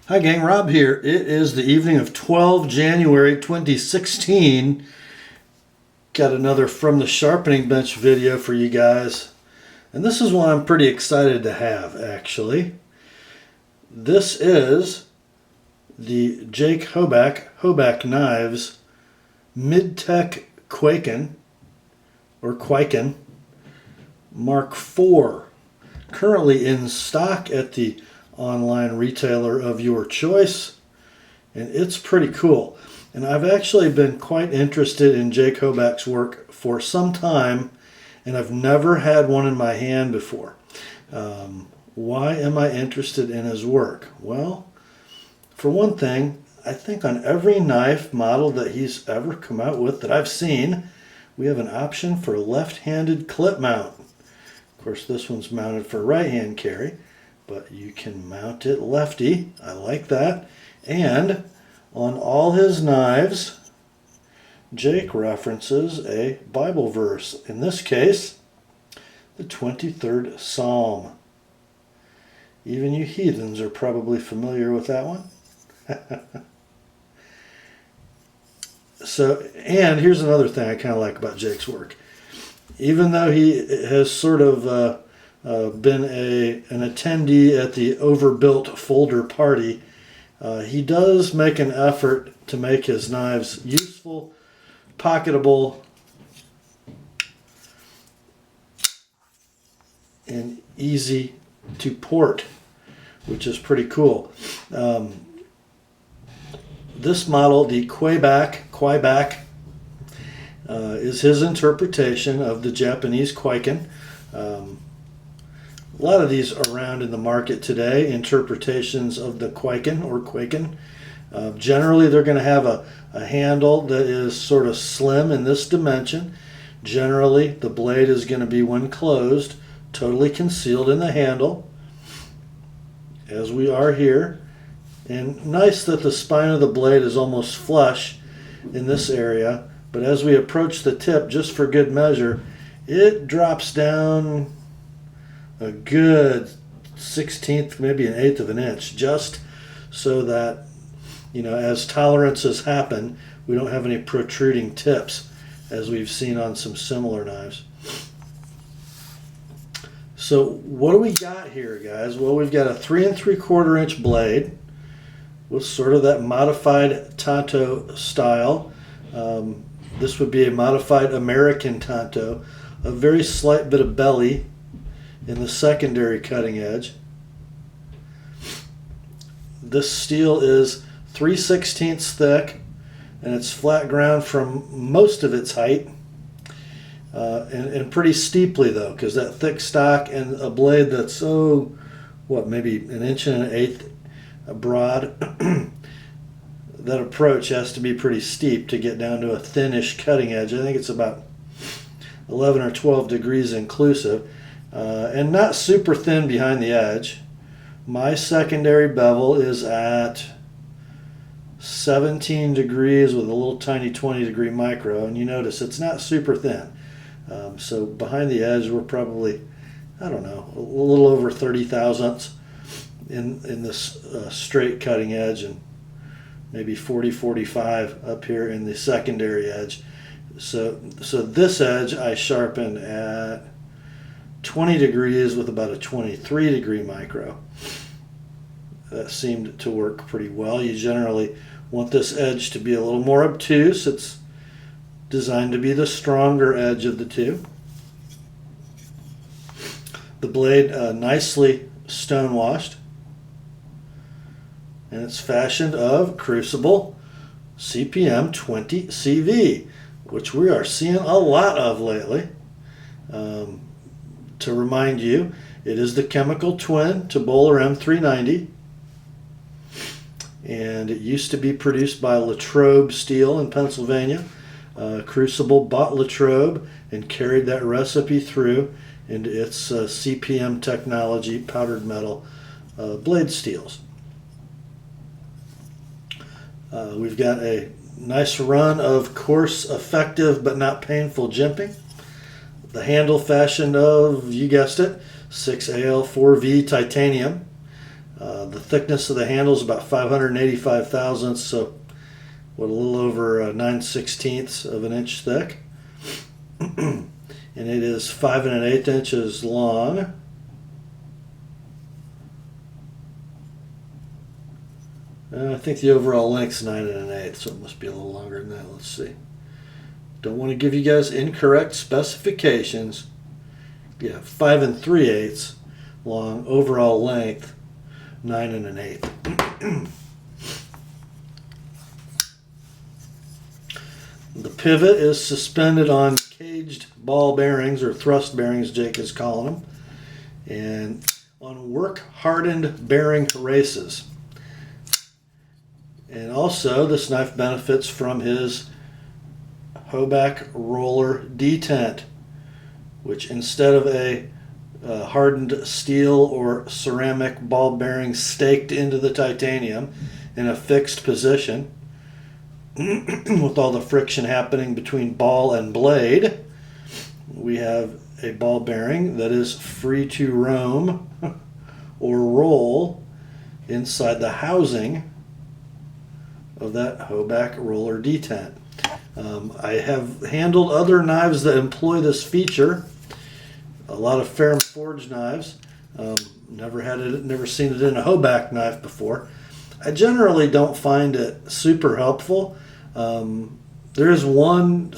Hi gang, Rob here. It is the evening of 12 January 2016. Got another From the Sharpening Bench video for you guys. And this is one I'm pretty excited to have, actually. This is the Jake Hoback Knives Mid-Tech Kwaiken, or Kwaiken, Mark IV. Currently in stock at the online retailer of your choice, and it's pretty cool. And I've actually been quite interested in Jake Hoback's work for some time, and I've never had one in my hand before. Why am I interested in his work? Well, for one thing, I think on every knife model that he's ever come out with that I've seen, we have an option for left-handed clip mount. Of course, this one's mounted for right-hand carry, but you can mount it lefty. I like that. And on all his knives, Jake references a Bible verse. In this case, the 23rd Psalm. Even you heathens are probably familiar with that one. And here's another thing I kind of like about Jake's work. Even though he has sort of been an attendee at the overbuilt folder party, he does make an effort to make his knives useful, pocketable, and easy to port, which is pretty cool. This model, the Kwaiback, is his interpretation of the Japanese Kwaiken. A lot of these around in the market today, interpretations of the Kwaiken or Kwaiken. Generally, they're going to have a handle that is sort of slim in this dimension. Generally, the blade is going to be, when closed, totally concealed in the handle, as we are here. And nice that the spine of the blade is almost flush in this area, but as we approach the tip, just for good measure, it drops down a good 1/16, maybe an 1/8 of an inch, just so that, as tolerances happen, we don't have any protruding tips, as we've seen on some similar knives. So what do we got here, guys? Well, we've got a 3 3/4 inch blade with sort of that modified Tanto style. This would be a modified American Tanto, a very slight bit of belly in the secondary cutting edge. This steel is 3/16 thick, and it's flat ground from most of its height, and pretty steeply though, because that thick stock and a blade that's maybe 1 1/8 broad, that approach has to be pretty steep to get down to a thinnish cutting edge. I think it's about 11 or 12 degrees inclusive. And not super thin behind the edge. My secondary bevel is at 17 degrees with a little tiny 20-degree micro, and you notice it's not super thin. So behind the edge, we're probably, a little over 30 thousandths in this straight cutting edge, and maybe 40-45 up here in the secondary edge. So this edge I sharpened at 20 degrees with about a 23-degree micro. That seemed to work pretty well. You generally want this edge to be a little more obtuse. It's designed to be the stronger edge of the two. The blade nicely stone washed, and it's fashioned of crucible CPM 20 CV, which we are seeing a lot of lately. To remind you, it is the chemical twin to Bowler M390, and it used to be produced by Latrobe Steel in Pennsylvania. Crucible bought Latrobe and carried that recipe through into its CPM technology powdered metal blade steels. We've got a nice run of coarse, effective, but not painful jimping. The handle fashioned of, you guessed it, 6AL4V titanium. The thickness of the handle is about 585 thousandths, so what, a little over 9/16 of an inch thick. And it is 5 1/8 inches long. I think the overall length's 9 1/8, so it must be a little longer than that. Let's see. Don't want to give you guys incorrect specifications. Yeah, 5 3/8 long, overall length 9 1/8. The pivot is suspended on caged ball bearings, or thrust bearings, Jake is calling them, and on work-hardened bearing races. And also, this knife benefits from his Hoback roller detent, which instead of a hardened steel or ceramic ball bearing staked into the titanium in a fixed position, with all the friction happening between ball and blade, we have a ball bearing that is free to roam or roll inside the housing of that Hoback roller detent. I have handled other knives that employ this feature. A lot of ferrum forged knives. Never seen it in a Hoback knife before. I generally don't find it super helpful. There is one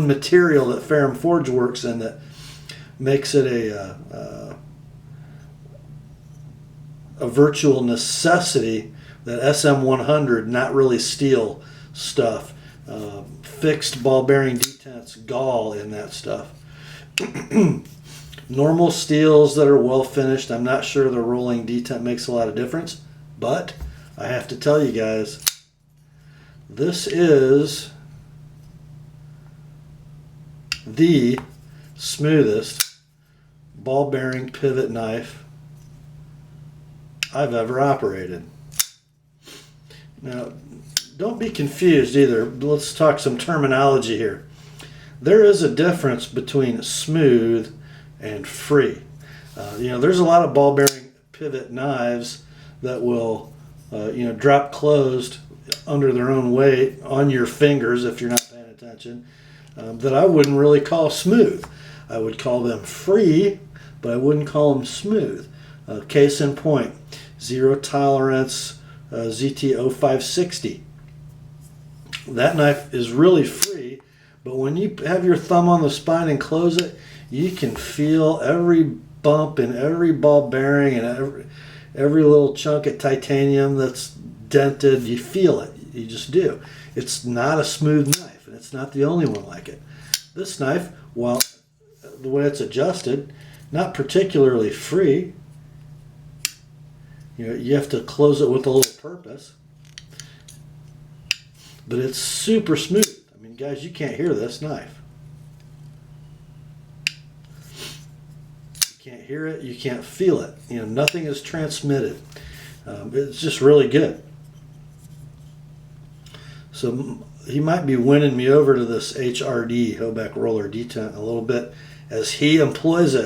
material that ferrum forge works in that makes it a virtual necessity. That SM100, not really steel stuff. Fixed ball bearing detents gall in that stuff. Normal steels that are well finished, I'm not sure the rolling detent makes a lot of difference, but I have to tell you guys, this is the smoothest ball bearing pivot knife I've ever operated. Now, don't be confused either. Let's talk some terminology here. There is a difference between smooth and free. There's a lot of ball bearing pivot knives that will, drop closed under their own weight on your fingers if you're not paying attention, that I wouldn't really call smooth. I would call them free, but I wouldn't call them smooth. Case in point, zero tolerance ZT0560. That knife is really free, but when you have your thumb on the spine and close it, you can feel every bump in every ball bearing and every little chunk of titanium that's dented. You feel it. You just do. It's not a smooth knife, and it's not the only one like it. This knife, while the way it's adjusted, not particularly free. You have to close it with a little purpose. But it's super smooth. I mean, guys, you can't hear this knife. You can't hear it. You can't feel it. Nothing is transmitted. It's just really good. So he might be winning me over to this HRD, Hoback roller detent, a little bit as he employs it,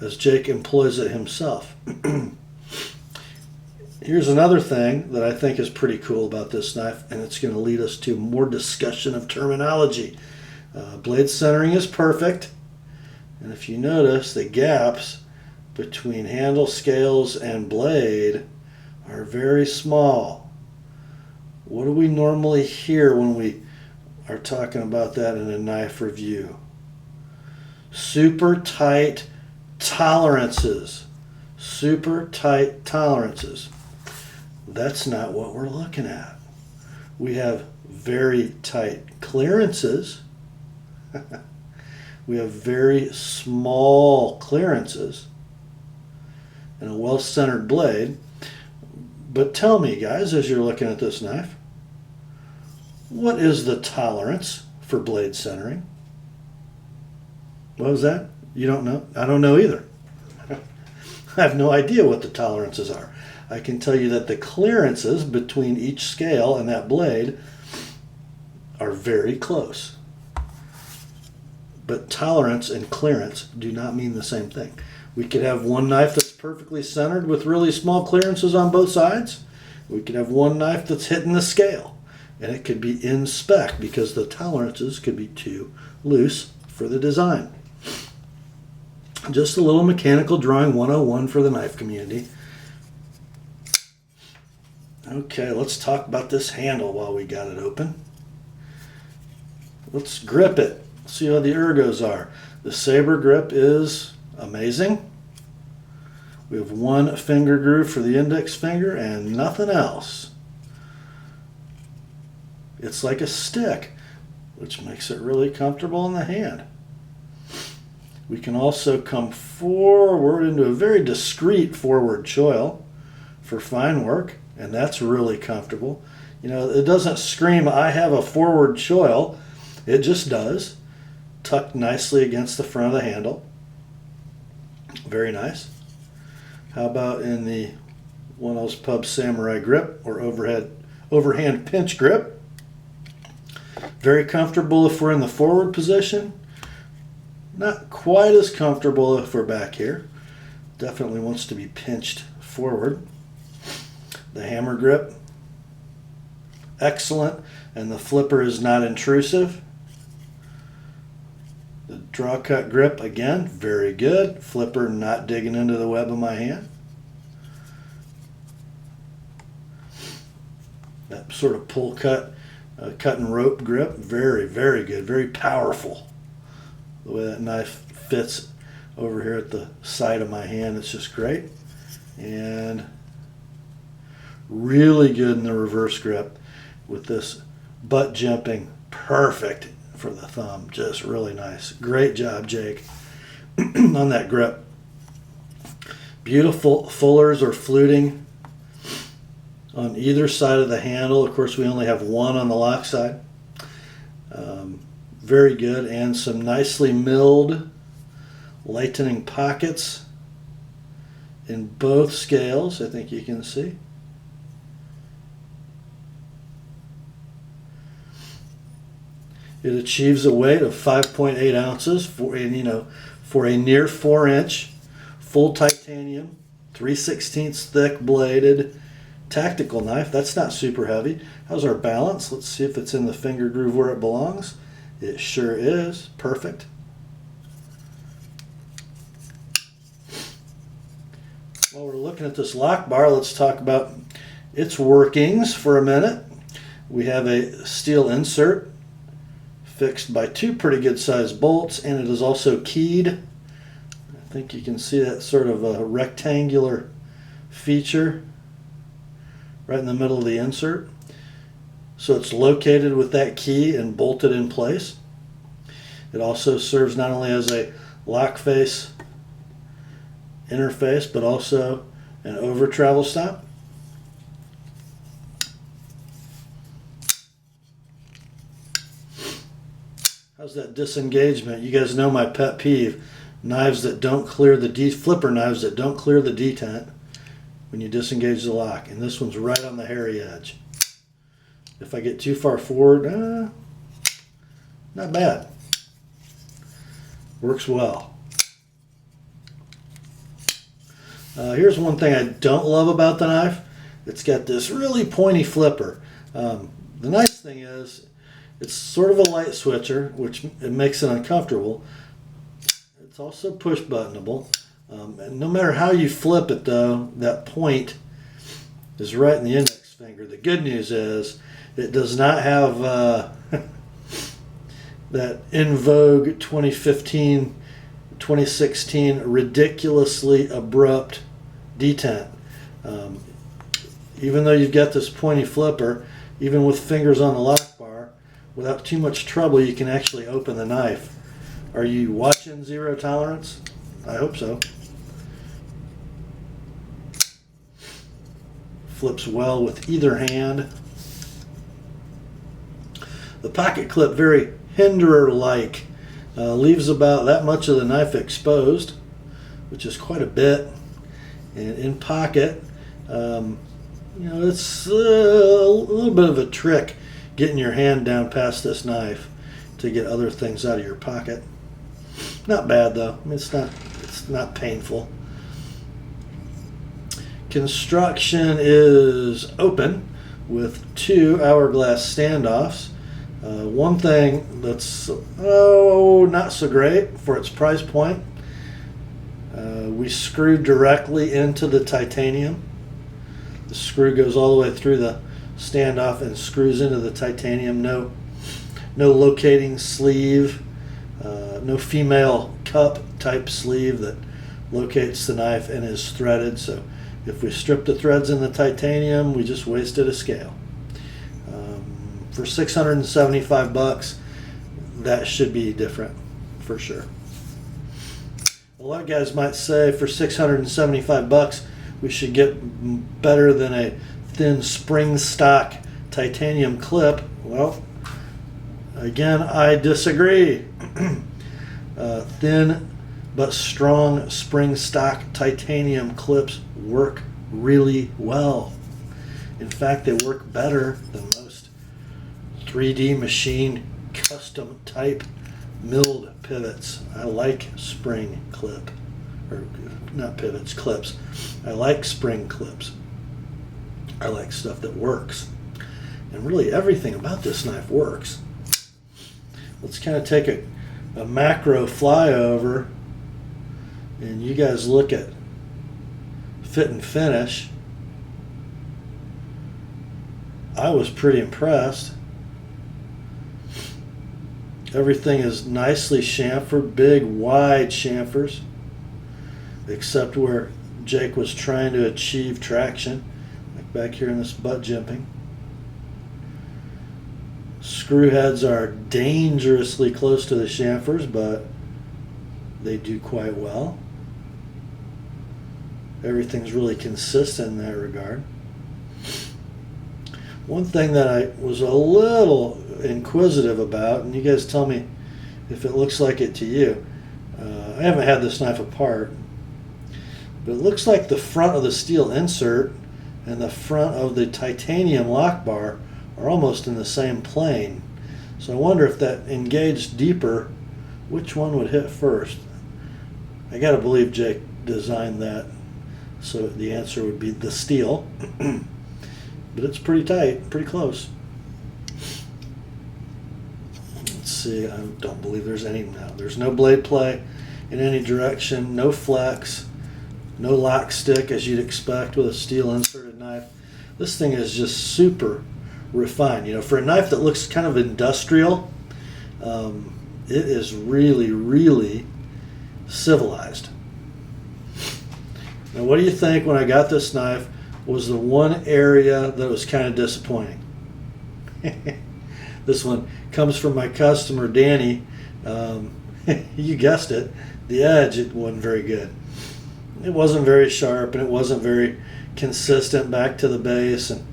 as Jake employs it himself. Here's another thing that I think is pretty cool about this knife, and it's going to lead us to more discussion of terminology. Blade centering is perfect, and if you notice, the gaps between handle scales and blade are very small. What do we normally hear when we are talking about that in a knife review? Super tight tolerances. Super tight tolerances. That's not what we're looking at. We have very tight clearances. We have very small clearances and a well-centered blade. But tell me, guys, as you're looking at this knife, what is the tolerance for blade centering? What was that? You don't know? I don't know either. I have no idea what the tolerances are. I can tell you that the clearances between each scale and that blade are very close. But tolerance and clearance do not mean the same thing. We could have one knife that's perfectly centered with really small clearances on both sides. We could have one knife that's hitting the scale, and it could be in spec because the tolerances could be too loose for the design. Just a little mechanical drawing 101 for the knife community. Okay, let's talk about this handle while we got it open. Let's grip it. See how the ergos are. The Sabre Grip is amazing. We have one finger groove for the index finger and nothing else. It's like a stick, which makes it really comfortable in the hand. We can also come forward into a very discreet forward choil for fine work, and that's really comfortable. You know, it doesn't scream, I have a forward choil. It just does. Tucked nicely against the front of the handle. Very nice. How about in the TheApostleP Samurai Grip or overhand pinch grip? Very comfortable if we're in the forward position. Not quite as comfortable if we're back here. Definitely wants to be pinched forward. The hammer grip, excellent, and the flipper is not intrusive. The draw cut grip, again, very good. Flipper not digging into the web of my hand. That sort of pull cut, cut and rope grip, very, very good, very powerful. The way that knife fits over here at the side of my hand, it's just great. And really good in the reverse grip with this butt jumping, perfect for the thumb, just really nice. Great job, Jake, on that grip. Beautiful fullers or fluting on either side of the handle. Of course, we only have one on the lock side. Very good, and some nicely milled lightening pockets in both scales, I think you can see. It achieves a weight of 5.8 ounces for a near 4-inch full titanium, 3/16 thick bladed tactical knife. That's not super heavy. How's our balance? Let's see if it's in the finger groove where it belongs. It sure is. Perfect. While we're looking at this lock bar, let's talk about its workings for a minute. We have a steel insert fixed by two pretty good sized bolts, and it is also keyed. I think you can see that sort of a rectangular feature right in the middle of the insert. So it's located with that key and bolted in place. It also serves not only as a lock face interface, but also an over travel stop. How's that disengagement? You guys know my pet peeve. Knives that don't clear the flipper knives that don't clear the detent when you disengage the lock. And this one's right on the hairy edge. If I get too far forward, not bad. Works well. Here's one thing I don't love about the knife. It's got this really pointy flipper. The nice thing is it's sort of a light switcher, which it makes it uncomfortable. It's also push buttonable. And no matter how you flip it though, that point is right in the index finger. The good news is it does not have that in vogue 2015, 2016 ridiculously abrupt detent. Even though you've got this pointy flipper, even with fingers on the lock bar, without too much trouble, you can actually open the knife. Are you watching Zero Tolerance? I hope so. Flips well with either hand. The pocket clip, very Hinderer-like, leaves about that much of the knife exposed, which is quite a bit. And in pocket, it's a little bit of a trick getting your hand down past this knife to get other things out of your pocket. Not bad though. I mean, it's It's not painful. Construction is open with 2 hourglass standoffs. One thing that's not so great for its price point, we screwed directly into the titanium. The screw goes all the way through the standoff and screws into the titanium. No locating sleeve, no female cup type sleeve that locates the knife and is threaded. So if we strip the threads in the titanium, we just wasted a scale. For $675, that should be different for sure. A lot of guys might say for $675 we should get better than a thin spring stock titanium clip. Well, again, I disagree. Thin but strong spring stock titanium clips work really well. In fact, they work better than most 3D machine custom type milled pivots. I like spring clip, or not pivots, clips. I like spring clips. I like stuff that works. And really everything about this knife works. Let's kind of take a macro flyover and you guys look at fit and finish. I was pretty impressed. Everything is nicely chamfered, big wide chamfers, except where Jake was trying to achieve traction, like back here in this butt jimping. Screw heads are dangerously close to the chamfers, but they do quite well. Everything's really consistent in that regard. One thing that I was a little inquisitive about, and you guys tell me if it looks like it to you. I haven't had this knife apart, but it looks like the front of the steel insert and the front of the titanium lock bar are almost in the same plane. So I wonder if that engaged deeper, which one would hit first? I gotta believe Jake designed that, so the answer would be the steel. But it's pretty tight, pretty close. Let's see, I don't believe there's any now. There's no blade play in any direction, no flex, no lock stick as you'd expect with a steel inserted knife. This thing is just super refined. You know, for a knife that looks kind of industrial, it is really, really civilized. Now, what do you think when I got this knife was the one area that was kind of disappointing? This one comes from my customer, Danny. You guessed it, the edge, it wasn't very good. It wasn't very sharp, and it wasn't very consistent back to the base, and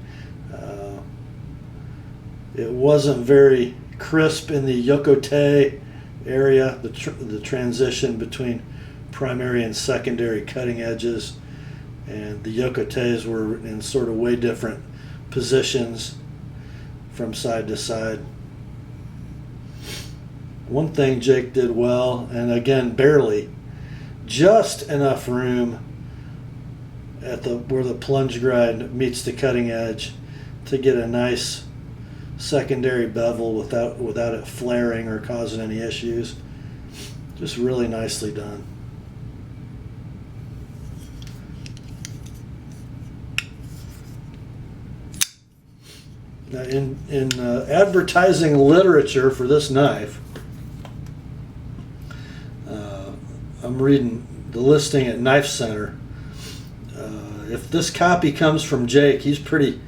it wasn't very crisp in the yokote area, the transition between primary and secondary cutting edges, and the yokotes were in sort of way different positions from side to side. One thing Jake did well, and again barely, just enough room at where the plunge grind meets the cutting edge to get a nice secondary bevel without it flaring or causing any issues. Just really nicely done. Now in advertising literature for this knife, I'm reading the listing at Knife Center. If this copy comes from Jake, he's pretty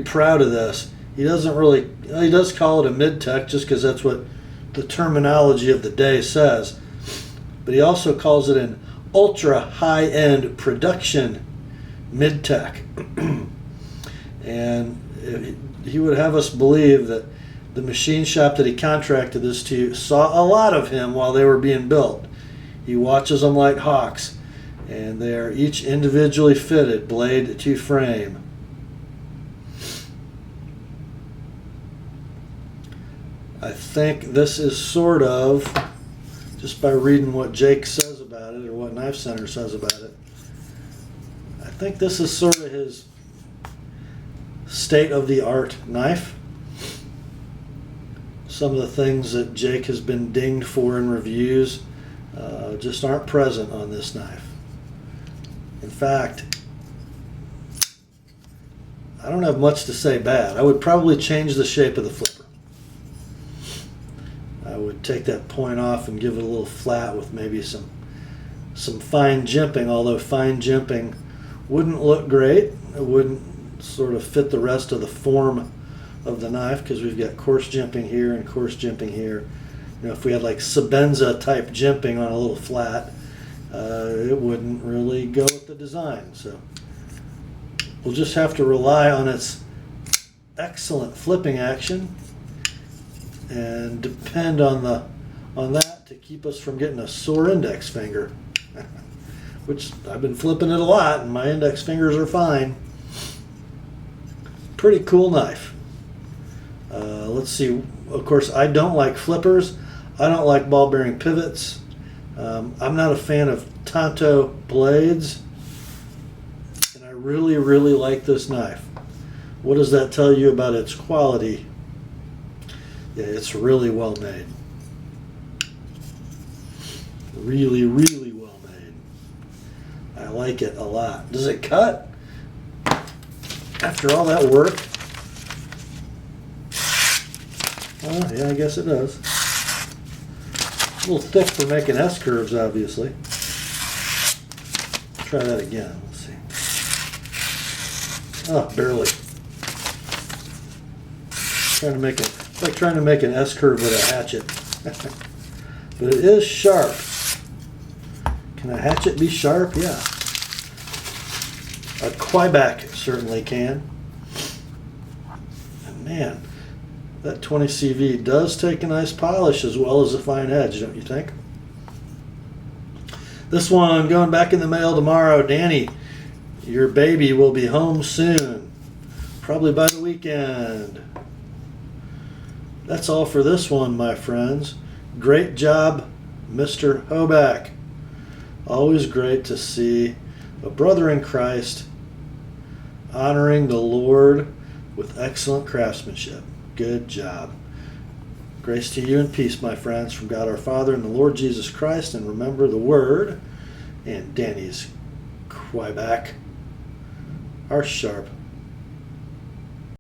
proud of this. He does call it a mid-tech just because that's what the terminology of the day says. But he also calls it an ultra high-end production mid-tech. And he would have us believe that the machine shop that he contracted this to saw a lot of him while they were being built. He watches them like hawks, and they are each individually fitted, blade to frame. I think this is sort of, just by reading what Jake says about it, or what Knife Center says about it, I think this is sort of his state-of-the-art knife. Some of the things that Jake has been dinged for in reviews just aren't present on this knife. In fact, I don't have much to say bad. I would probably change the shape of the flipper. I would take that point off and give it a little flat with maybe some fine jimping, although fine jimping wouldn't look great. It wouldn't sort of fit the rest of the form of the knife, because we've got coarse jimping here and coarse jimping here. You know, if we had like Sabenza type jimping on a little flat, it wouldn't really go with the design. So we'll just have to rely on its excellent flipping action and depend on that to keep us from getting a sore index finger, which I've been flipping it a lot and my index fingers are fine. Pretty cool knife. Let's see. Of course, I don't like flippers. I don't like ball bearing pivots. I'm not a fan of tanto blades. And I really, really like this knife. What does that tell you about its quality? Yeah, it's really well made. Really, really well made. I like it a lot. Does it cut? After all that work? Oh, yeah, I guess it does. A little thick for making S-curves, obviously. Try that again. Let's see. Oh, barely. It's like trying to make an S-curve with a hatchet. But it is sharp. Can a hatchet be sharp? Yeah. A Kwaiback certainly can. And man, that 20 CV does take a nice polish as well as a fine edge, don't you think? This one going back in the mail tomorrow. Danny, your baby will be home soon. Probably by the weekend. That's all for this one, my friends. Great job, Mr. Hoback. Always great to see a brother in Christ honoring the Lord with excellent craftsmanship. Good job. Grace to you and peace, my friends, from God our Father and the Lord Jesus Christ. And remember the word and Danny's Kwaiback are sharp.